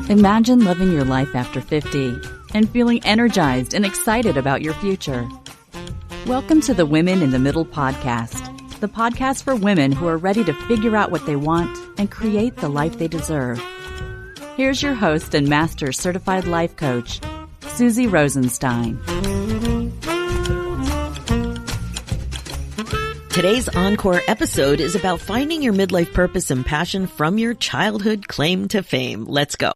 Imagine living your life after 50 and feeling energized and excited about your future. Welcome to the Women in the Middle podcast, the podcast for women who are ready to figure out what they want and create the life they deserve. Here's your host and master certified life coach, Susie Rosenstein. Today's Encore episode is about finding your midlife purpose and passion from your childhood claim to fame. Let's go.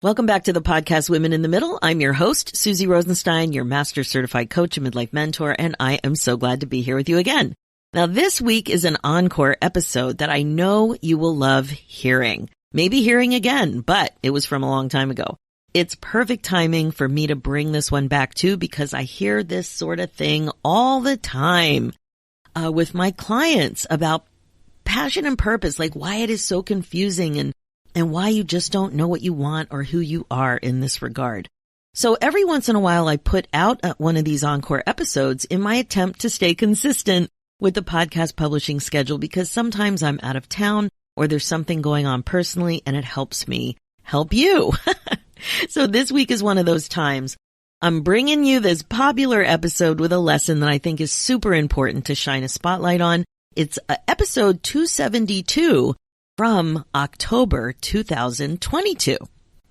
Welcome back to the podcast Women in the Middle. I'm your host, Susie Rosenstein, your master certified coach and midlife mentor, and I am so glad to be here with you again. Now, this week is an Encore episode that I know you will love hearing. Maybe hearing again, but it was from a long time ago. It's perfect timing for me to bring this one back too, because I hear this sort of thing all the time with my clients about passion and purpose, like why it is so confusing and why you just don't know what you want or who you are in this regard. So every once in a while, I put out one of these Encore episodes in my attempt to stay consistent with the podcast publishing schedule, because sometimes I'm out of town or there's something going on personally and it helps me help you. So this week is one of those times. I'm bringing you this popular episode with a lesson that I think is super important to shine a spotlight on. It's episode 272 from October 2022.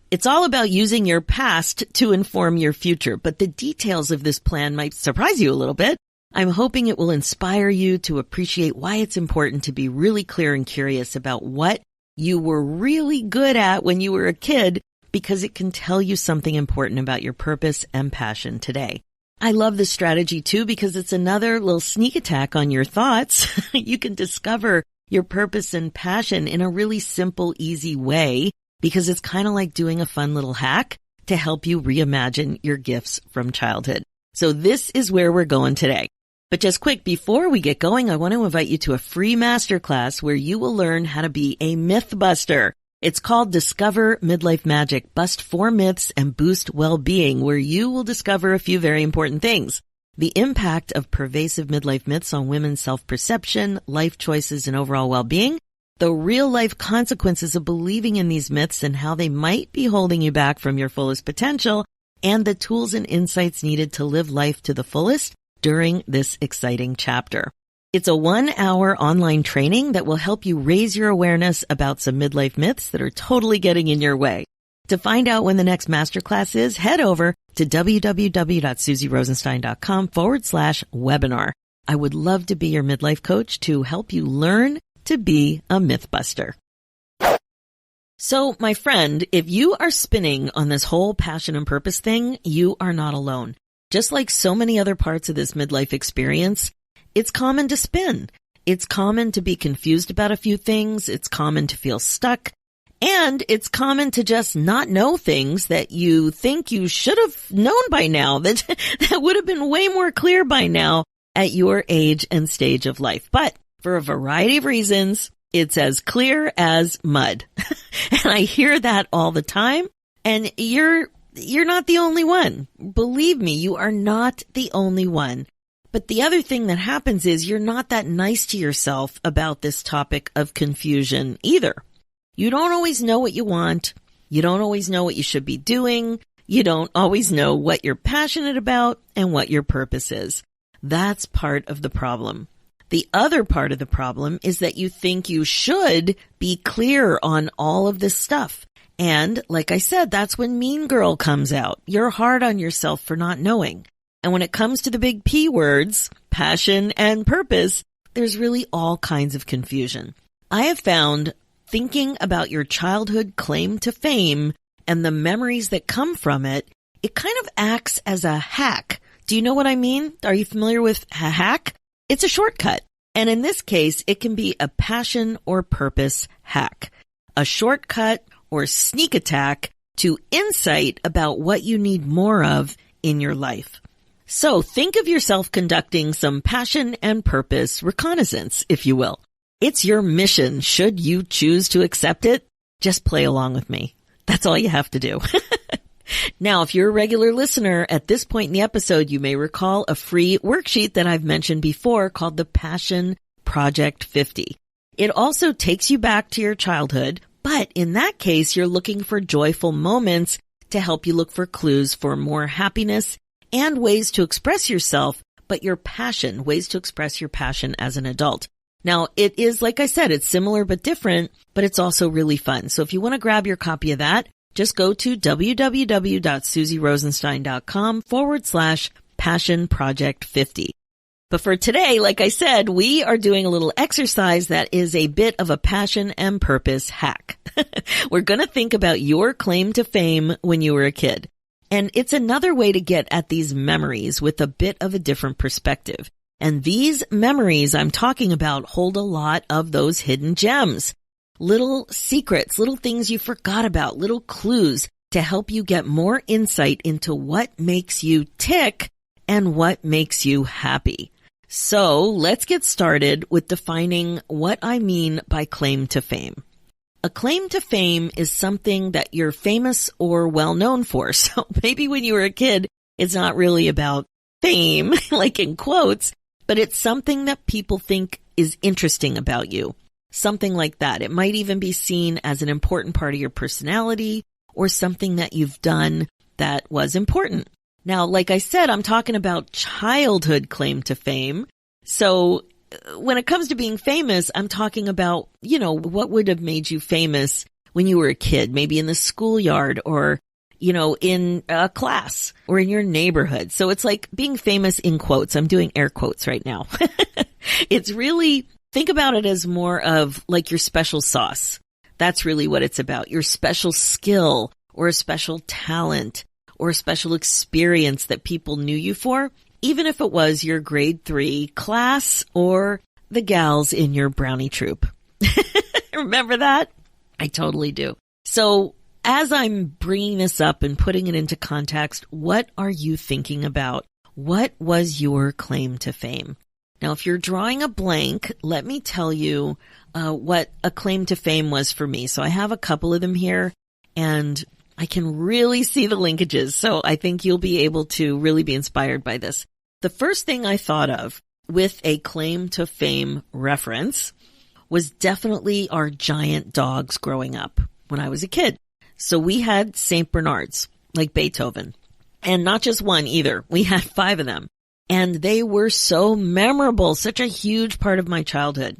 It's all about using your past to inform your future, but the details of this plan might surprise you a little bit. I'm hoping it will inspire you to appreciate why it's important to be really clear and curious about what you were really good at when you were a kid, because it can tell you something important about your purpose and passion today. I love this strategy too, because it's another little sneak attack on your thoughts. You can discover your purpose and passion in a really simple, easy way, because it's kind of like doing a fun little hack to help you reimagine your gifts from childhood. So this is where we're going today. But just quick, before we get going, I want to invite you to a free masterclass where you will learn how to be a myth buster. It's called Discover Midlife Magic, Bust 4 Myths and Boost Well-Being, where you will discover a few very important things. The impact of pervasive midlife myths on women's self-perception, life choices, and overall well-being, the real-life consequences of believing in these myths and how they might be holding you back from your fullest potential, and the tools and insights needed to live life to the fullest during this exciting chapter. It's a 1-hour online training that will help you raise your awareness about some midlife myths that are totally getting in your way. To find out when the next masterclass is, head over to www.susierosenstein.com/webinar. I would love to be your midlife coach to help you learn to be a mythbuster. So, my friend, if you are spinning on this whole passion and purpose thing, you are not alone. Just like so many other parts of this midlife experience, it's common to spin. It's common to be confused about a few things. It's common to feel stuck. And it's common to just not know things that you think you should have known by now, that would have been way more clear by now at your age and stage of life. But for a variety of reasons, it's as clear as mud. And I hear that all the time. And you're not the only one. Believe me, you are not the only one. But the other thing that happens is you're not that nice to yourself about this topic of confusion either. You don't always know what you want. You don't always know what you should be doing. You don't always know what you're passionate about and what your purpose is. That's part of the problem. The other part of the problem is that you think you should be clear on all of this stuff. And like I said, that's when Mean Girl comes out. You're hard on yourself for not knowing. And when it comes to the big P words, passion and purpose, there's really all kinds of confusion. I have found thinking about your childhood claim to fame and the memories that come from it, it kind of acts as a hack. Do you know what I mean? Are you familiar with a hack? It's a shortcut. And in this case, it can be a passion or purpose hack, a shortcut or sneak attack to insight about what you need more of in your life. So think of yourself conducting some passion and purpose reconnaissance, if you will. It's your mission, should you choose to accept it. Just play along with me. That's all you have to do. Now, if you're a regular listener, at this point in the episode, you may recall a free worksheet that I've mentioned before called the Passion Project 50. It also takes you back to your childhood, but in that case, you're looking for joyful moments to help you look for clues for more happiness and ways to express yourself, but your passion, ways to express your passion as an adult. Now, it is, like I said, it's similar but different, but it's also really fun. So if you want to grab your copy of that, just go to www.susierosenstein.com/Passion Project 50. But for today, like I said, we are doing a little exercise that is a bit of a passion and purpose hack. We're going to think about your claim to fame when you were a kid. And it's another way to get at these memories with a bit of a different perspective. And these memories I'm talking about hold a lot of those hidden gems. Little secrets, little things you forgot about, little clues to help you get more insight into what makes you tick and what makes you happy. So let's get started with defining what I mean by claim to fame. A claim to fame is something that you're famous or well known for. So maybe when you were a kid, it's not really about fame, like in quotes, but it's something that people think is interesting about you. Something like that. It might even be seen as an important part of your personality or something that you've done that was important. Now, like I said, I'm talking about childhood claim to fame. So when it comes to being famous, I'm talking about, what would have made you famous when you were a kid, maybe in the schoolyard or, in a class or in your neighborhood. So it's like being famous in quotes. I'm doing air quotes right now. It's really, think about it as more of like your special sauce. That's really what it's about. Your special skill or a special talent or a special experience that people knew you for, even if it was your grade 3 class or the gals in your brownie troop. Remember that? I totally do. So as I'm bringing this up and putting it into context, what are you thinking about? What was your claim to fame? Now, if you're drawing a blank, let me tell you what a claim to fame was for me. So I have a couple of them here, and I can really see the linkages. So I think you'll be able to really be inspired by this. The first thing I thought of with a claim to fame reference was definitely our giant dogs growing up when I was a kid. So we had St. Bernards, like Beethoven, and not just one either. We had 5 of them, and they were so memorable, such a huge part of my childhood.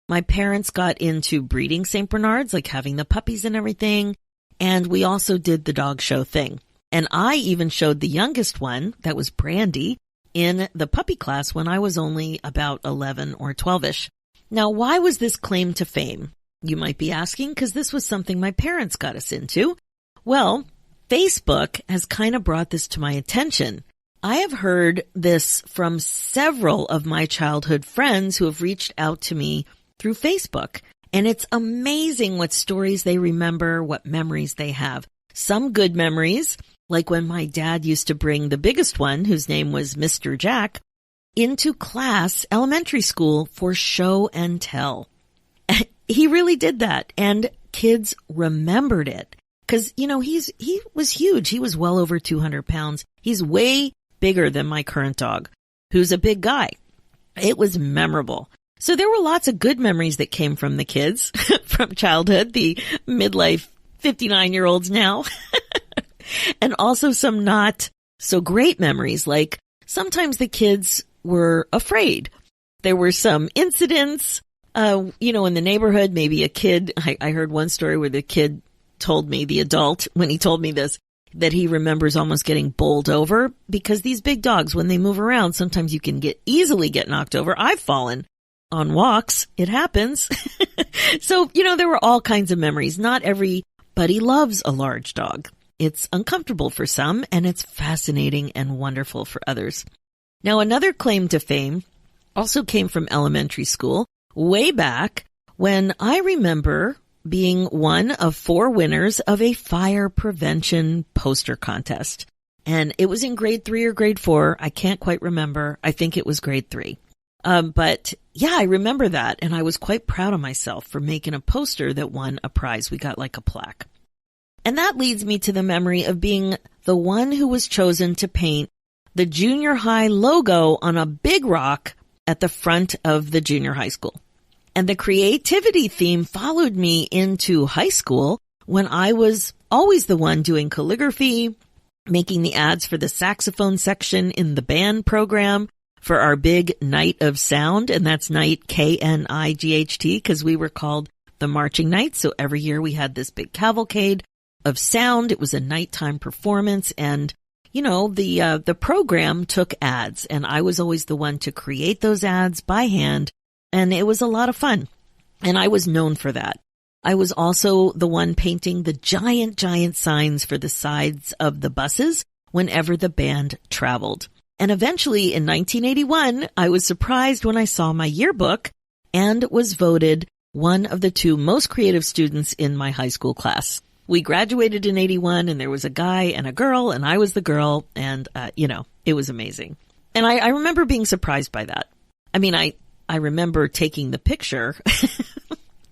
My parents got into breeding St. Bernards, like having the puppies and everything. And we also did the dog show thing. And I even showed the youngest one, that was Brandy, in the puppy class when I was only about 11 or 12-ish. Now, why was this claim to fame? You might be asking, because this was something my parents got us into. Well, Facebook has kind of brought this to my attention. I have heard this from several of my childhood friends who have reached out to me through Facebook. And it's amazing what stories they remember, what memories they have. Some good memories, like when my dad used to bring the biggest one, whose name was Mr. Jack, into class, elementary school, for show and tell. He really did that, and kids remembered it. Because, he was huge. He was well over 200 pounds. He's way bigger than my current dog, who's a big guy. It was memorable. So there were lots of good memories that came from the kids from childhood, the midlife 59-year-olds now, and also some not so great memories. Like sometimes the kids were afraid. There were some incidents, in the neighborhood, maybe a kid, I heard one story where the kid told me, the adult, when he told me this, that he remembers almost getting bowled over because these big dogs, when they move around, sometimes you can easily get knocked over. I've fallen on walks. It happens. So, there were all kinds of memories. Not everybody loves a large dog. It's uncomfortable for some, and it's fascinating and wonderful for others. Now, another claim to fame also came from elementary school way back when I remember being one of 4 winners of a fire prevention poster contest. And it was in grade 3 or grade 4. I can't quite remember. I think it was grade 3. But yeah, I remember that. And I was quite proud of myself for making a poster that won a prize. We got like a plaque. And that leads me to the memory of being the one who was chosen to paint the junior high logo on a big rock at the front of the junior high school. And the creativity theme followed me into high school when I was always the one doing calligraphy, making the ads for the saxophone section in the band program for our big Night of Sound. And that's Night, K-N-I-G-H-T, because we were called the Marching Knights. So every year we had this big cavalcade of sound. It was a nighttime performance. And, you know, the program took ads, and I was always the one to create those ads by hand. And it was a lot of fun. And I was known for that. I was also the one painting the giant signs for the sides of the buses whenever the band traveled. And eventually in 1981, I was surprised when I saw my yearbook and was voted one of the 2 most creative students in my high school class. We graduated in 81, and there was a guy and a girl, and I was the girl, and, it was amazing. And I remember being surprised by that. I mean, I remember taking the picture,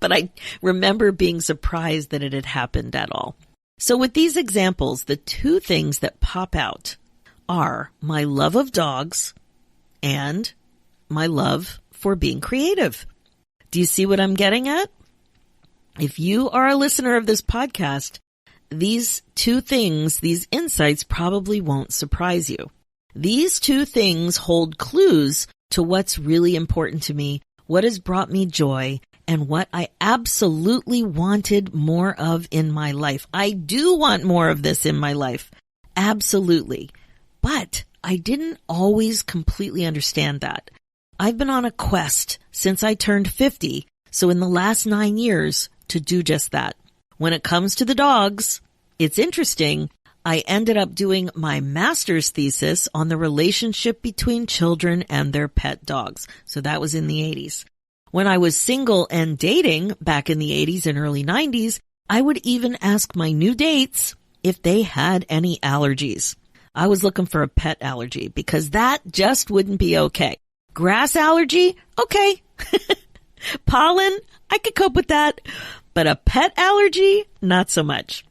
but I remember being surprised that it had happened at all. So with these examples, the 2 things that pop out are my love of dogs and my love for being creative. Do you see what I'm getting at? If you are a listener of this podcast, these 2 things, these insights probably won't surprise you. These 2 things hold clues to what's really important to me, what has brought me joy, and what I absolutely wanted more of in my life. I do want more of this in my life. Absolutely. But I didn't always completely understand that. I've been on a quest since I turned 50, so in the last 9 years, to do just that. When it comes to the dogs, it's interesting. I ended up doing my master's thesis on the relationship between children and their pet dogs. So that was in the 80s. When I was single and dating back in the 80s and early 90s, I would even ask my new dates if they had any allergies. I was looking for a pet allergy because that just wouldn't be okay. Grass allergy? Okay. Pollen? I could cope with that. But a pet allergy? Not so much.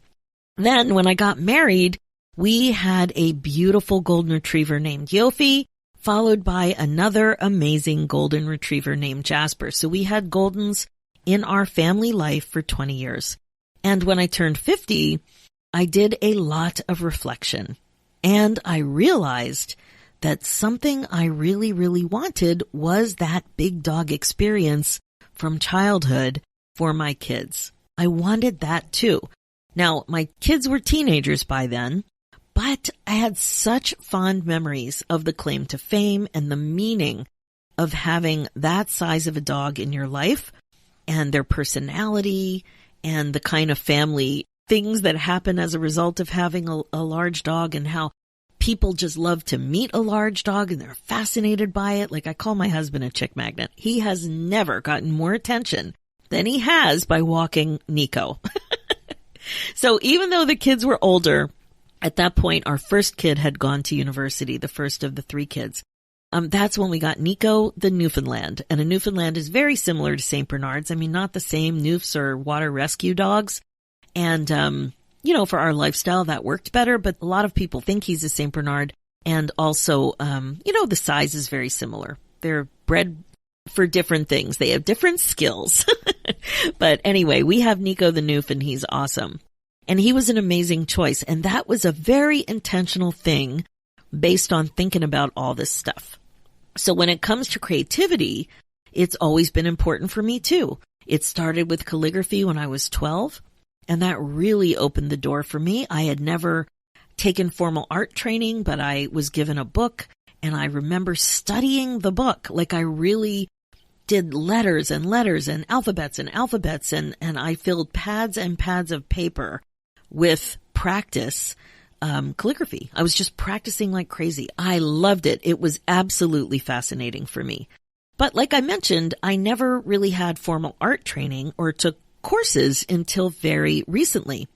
Then when I got married, we had a beautiful golden retriever named Yofi, followed by another amazing golden retriever named Jasper. So we had Goldens in our family life for 20 years. And when I turned 50, I did a lot of reflection. And I realized that something I really, really wanted was that big dog experience from childhood for my kids. I wanted that too. Now, my kids were teenagers by then, but I had such fond memories of the claim to fame and the meaning of having that size of a dog in your life and their personality and the kind of family things that happen as a result of having a large dog, and how people just love to meet a large dog and they're fascinated by it. Like, I call my husband a chick magnet. He has never gotten more attention than he has by walking Nico. So even though the kids were older, at that point, our first kid had gone to university, the first of the 3 kids. That's when we got Nico, the Newfoundland. And a Newfoundland is very similar to St. Bernards. I mean, not the same. Newfs are water rescue dogs. And, for our lifestyle, that worked better. But a lot of people think he's a St. Bernard. And also, the size is very similar. They're bred for different things. They have different skills. But anyway, we have Nico the Newf, and he's awesome. And he was an amazing choice. And that was a very intentional thing based on thinking about all this stuff. So when it comes to creativity, it's always been important for me too. It started with calligraphy when I was 12, and that really opened the door for me. I had never taken formal art training, but I was given a book, and I remember studying the book. Like, I really did letters and alphabets, and I filled pads and pads of paper with practice calligraphy. I was just practicing like crazy. I loved it. It was absolutely fascinating for me. But like I mentioned, I never really had formal art training or took courses until very recently.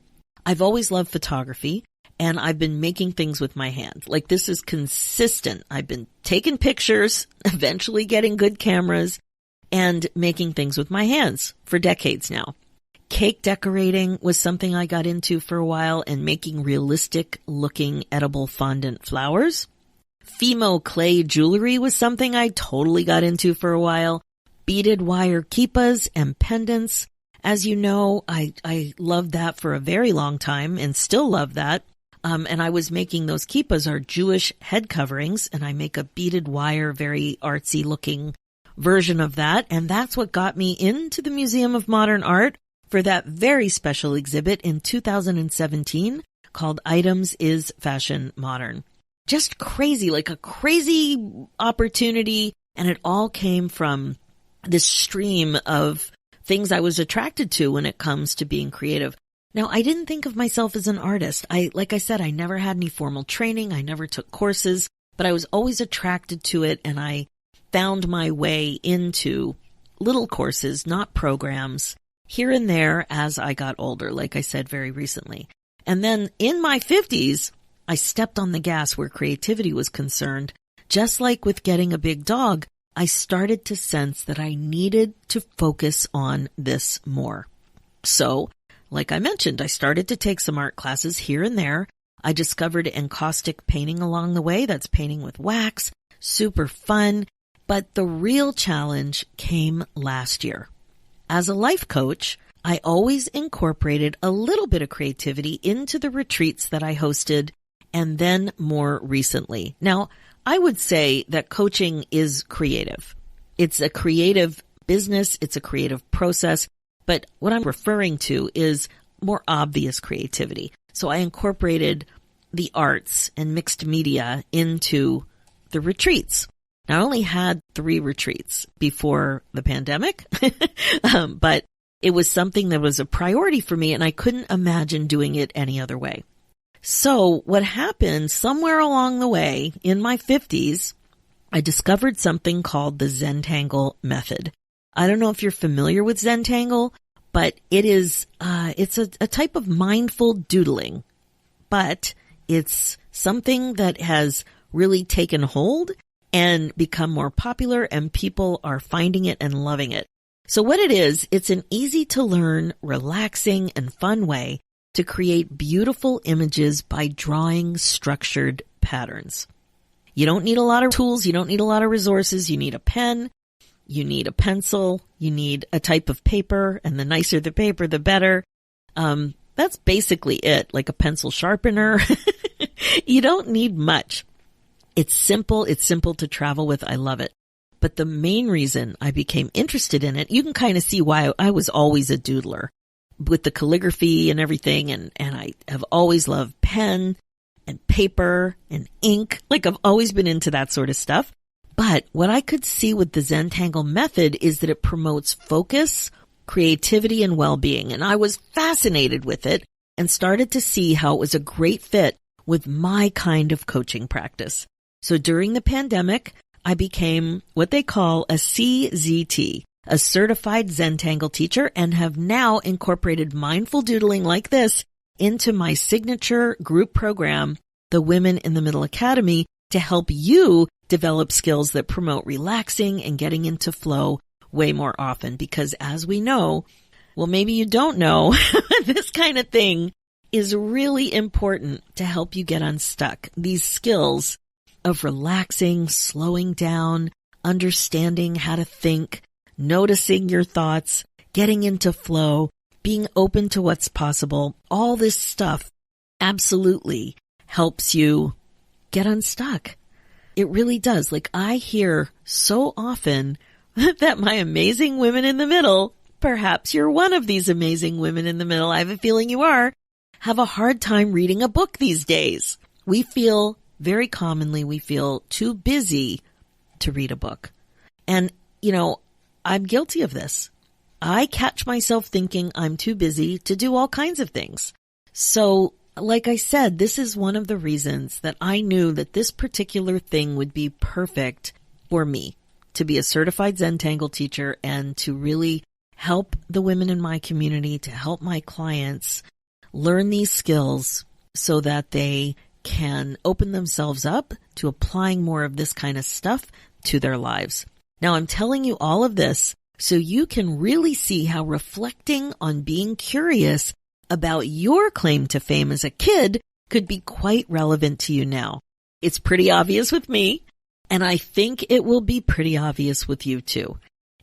I've always loved photography, and I've been making things with my hand. Like, this is consistent. I've been taking pictures, eventually getting good cameras, and making things with my hands for decades now. Cake decorating was something I got into for a while, and making realistic looking edible fondant flowers. Fimo clay jewelry was something I totally got into for a while. beaded wire kippas and pendants. As you know, I loved that for a very long time and still love that. And I was making those kippas are Jewish head coverings, and I make a beaded wire, very artsy looking version of that. And that's what got me into the Museum of Modern Art for that very special exhibit in 2017 called Items is Fashion Modern. Just crazy, like a crazy opportunity. And it all came from this stream of things I was attracted to when it comes to being creative. Now, I didn't think of myself as an artist. Like I said, I never had any formal training. I never took courses, but I was always attracted to it. And I found my way into little courses, not programs, here and there as I got older, like I said, very recently. And then in my 50s, I stepped on the gas where creativity was concerned. Just like with getting a big dog, I started to sense that I needed to focus on this more. So, like I mentioned, I started to take some art classes here and there. I discovered encaustic painting along the way. That's painting with wax. Super fun. But the real challenge came last year. As a life coach, I always incorporated a little bit of creativity into the retreats that I hosted, and then more recently. Now, I would say that coaching is creative. It's a creative business. It's a creative process. But what I'm referring to is more obvious creativity. So I incorporated the arts and mixed media into the retreats. Now, I only had 3 retreats before the pandemic, but it was something that was a priority for me, and I couldn't imagine doing it any other way. So what happened somewhere along the way in my 50s, I discovered something called the Zentangle method. I don't know if you're familiar with Zentangle, but it's a type of mindful doodling, but it's something that has really taken hold and become more popular, and people are finding it and loving it. So what it is, it's an easy to learn, relaxing, and fun way to create beautiful images by drawing structured patterns. You don't need a lot of tools. You don't need a lot of resources. You need a pen. You need a pencil. You need a type of paper, and the nicer the paper, the better. That's basically it, like a pencil sharpener. You don't need much. It's simple. It's simple to travel with. I love it. But the main reason I became interested in it, you can kind of see why I was always a doodler with the calligraphy and everything. And I have always loved pen and paper and ink. Like I've always been into that sort of stuff. But what I could see with the Zentangle method is that it promotes focus, creativity, and well-being. And I was fascinated with it and started to see how it was a great fit with my kind of coaching practice. So during the pandemic, I became what they call a CZT, a certified Zentangle teacher, and have now incorporated mindful doodling like this into my signature group program, the Women in the Middle Academy, to help you develop skills that promote relaxing and getting into flow way more often. Because as we know, well, maybe you don't know, this kind of thing is really important to help you get unstuck. These skills of relaxing, slowing down, understanding how to think, noticing your thoughts, getting into flow, being open to what's possible, all this stuff absolutely helps you get unstuck. It really does. Like I hear so often that my amazing women in the middle, perhaps you're one of these amazing women in the middle, I have a feeling you are, have a hard time reading a book these days. Very commonly, we feel too busy to read a book. And, I'm guilty of this. I catch myself thinking I'm too busy to do all kinds of things. So, like I said, this is one of the reasons that I knew that this particular thing would be perfect for me, to be a certified Zentangle teacher and to really help the women in my community, to help my clients learn these skills so that they can open themselves up to applying more of this kind of stuff to their lives. Now, I'm telling you all of this so you can really see how reflecting on being curious about your claim to fame as a kid could be quite relevant to you now. It's pretty obvious with me, and I think it will be pretty obvious with you too.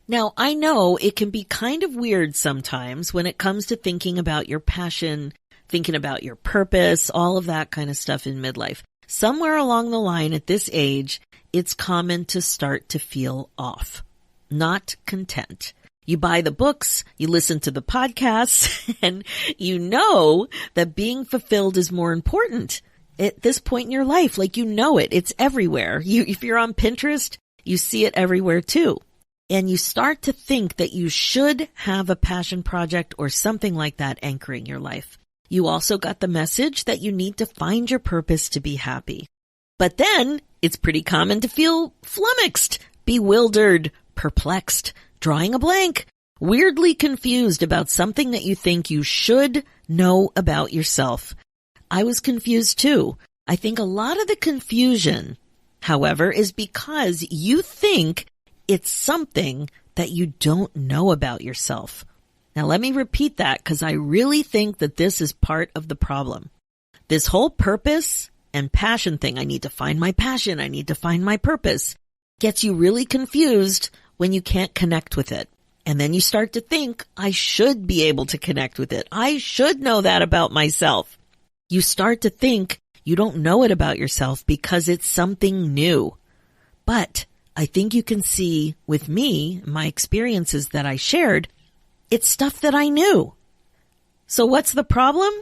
Now, I know it can be kind of weird sometimes when it comes to thinking about your passion, thinking about your purpose, all of that kind of stuff in midlife. Somewhere along the line at this age, it's common to start to feel off, not content. You buy the books, you listen to the podcasts, and you know that being fulfilled is more important at this point in your life. Like, you know it. It's everywhere. If you're on Pinterest, you see it everywhere too. And you start to think that you should have a passion project or something like that anchoring your life. You also got the message that you need to find your purpose to be happy. But then it's pretty common to feel flummoxed, bewildered, perplexed, drawing a blank, weirdly confused about something that you think you should know about yourself. I was confused too. I think a lot of the confusion, however, is because you think it's something that you don't know about yourself. Now, let me repeat that because I really think that this is part of the problem. This whole purpose and passion thing, I need to find my passion, I need to find my purpose, gets you really confused when you can't connect with it. And then you start to think, I should be able to connect with it. I should know that about myself. You start to think you don't know it about yourself because it's something new. But I think you can see with me, my experiences that I shared, it's stuff that I knew. So what's the problem?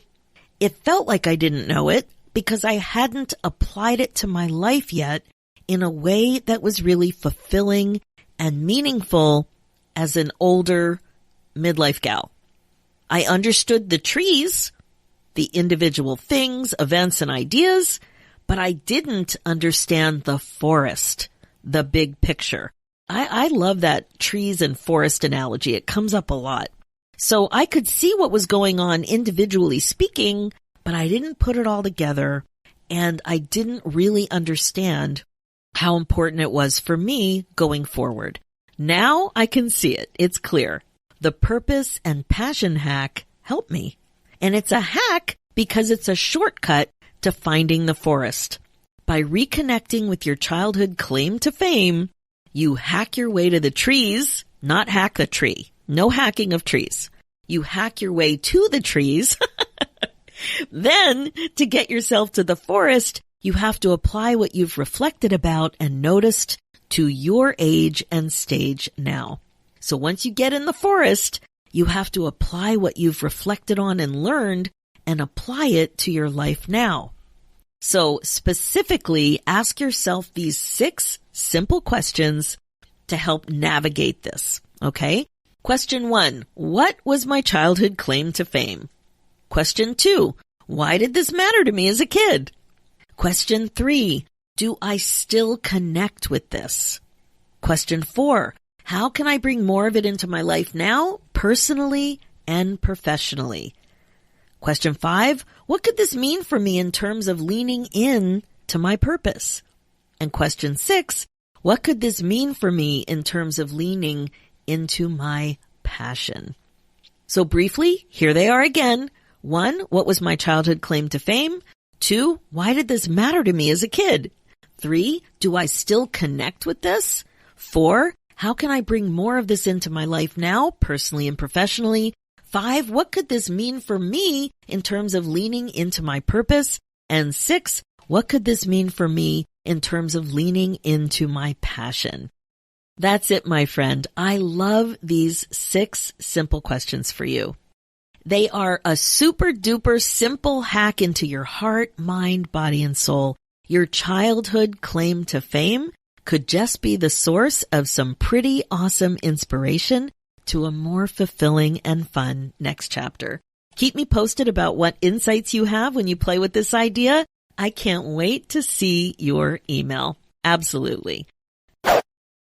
It felt like I didn't know it because I hadn't applied it to my life yet in a way that was really fulfilling and meaningful as an older midlife gal. I understood the trees, the individual things, events, and ideas, but I didn't understand the forest, the big picture. I love that trees and forest analogy. It comes up a lot. So I could see what was going on individually speaking, but I didn't put it all together, and I didn't really understand how important it was for me going forward. Now I can see it. It's clear. The purpose and passion hack helped me. And it's a hack because it's a shortcut to finding the forest. By reconnecting with your childhood claim to fame, you hack your way to the trees, not hack the tree. No hacking of trees. You hack your way to the trees. Then, to get yourself to the forest, you have to apply what you've reflected about and noticed to your age and stage now. So once you get in the forest, you have to apply what you've reflected on and learned and apply it to your life now. So specifically, ask yourself these 6 simple questions to help navigate this, okay? Question 1, what was my childhood claim to fame? Question 2, why did this matter to me as a kid? Question 3, do I still connect with this? Question 4, how can I bring more of it into my life now, personally and professionally? Question 5, what could this mean for me in terms of leaning in to my purpose? And question 6, what could this mean for me in terms of leaning into my passion? So briefly, here they are again. 1, what was my childhood claim to fame? 2, why did this matter to me as a kid? 3, do I still connect with this? 4, how can I bring more of this into my life now, personally and professionally? 5, what could this mean for me in terms of leaning into my purpose? And 6, what could this mean for me in terms of leaning into my passion? That's it, my friend. I love these 6 simple questions for you. They are a super duper simple hack into your heart, mind, body, and soul. Your childhood claim to fame could just be the source of some pretty awesome inspiration to a more fulfilling and fun next chapter. Keep me posted about what insights you have when you play with this idea. I can't wait to see your email. Absolutely.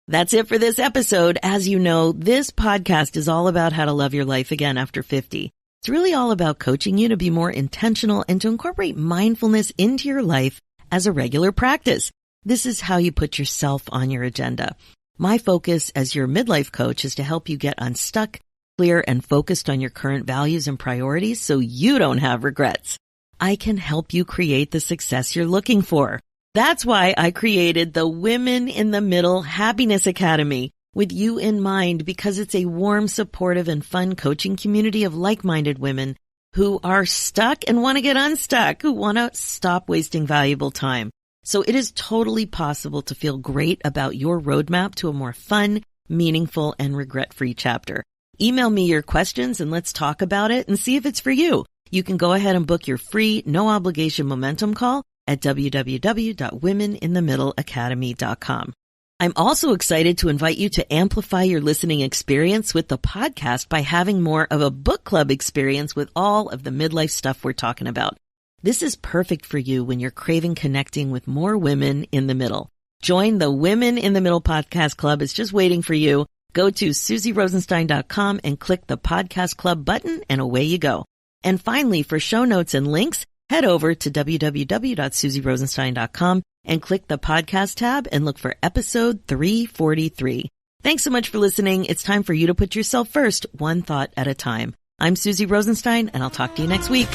That's it for this episode. As you know, this podcast is all about how to love your life again after 50. It's really all about coaching you to be more intentional and to incorporate mindfulness into your life as a regular practice. This is how you put yourself on your agenda. My focus as your midlife coach is to help you get unstuck, clear, and focused on your current values and priorities so you don't have regrets. I can help you create the success you're looking for. That's why I created the Women in the Middle Happiness Academy. with you in mind because it's a warm, supportive, and fun coaching community of like-minded women who are stuck and want to get unstuck, who want to stop wasting valuable time. So it is totally possible to feel great about your roadmap to a more fun, meaningful, and regret-free chapter. Email me your questions and let's talk about it and see if it's for you. You can go ahead and book your free, no-obligation momentum call at www.womeninthemiddleacademy.com. I'm also excited to invite you to amplify your listening experience with the podcast by having more of a book club experience with all of the midlife stuff we're talking about. This is perfect for you when you're craving connecting with more women in the middle. Join the Women in the Middle Podcast Club. It's just waiting for you. Go to SusieRosenstein.com and click the Podcast Club button, and away you go. And finally, for show notes and links, head over to www.SusieRosenstein.com and click the podcast tab and look for episode 343. Thanks so much for listening. It's time for you to put yourself first, one thought at a time. I'm Susie Rosenstein, and I'll talk to you next week.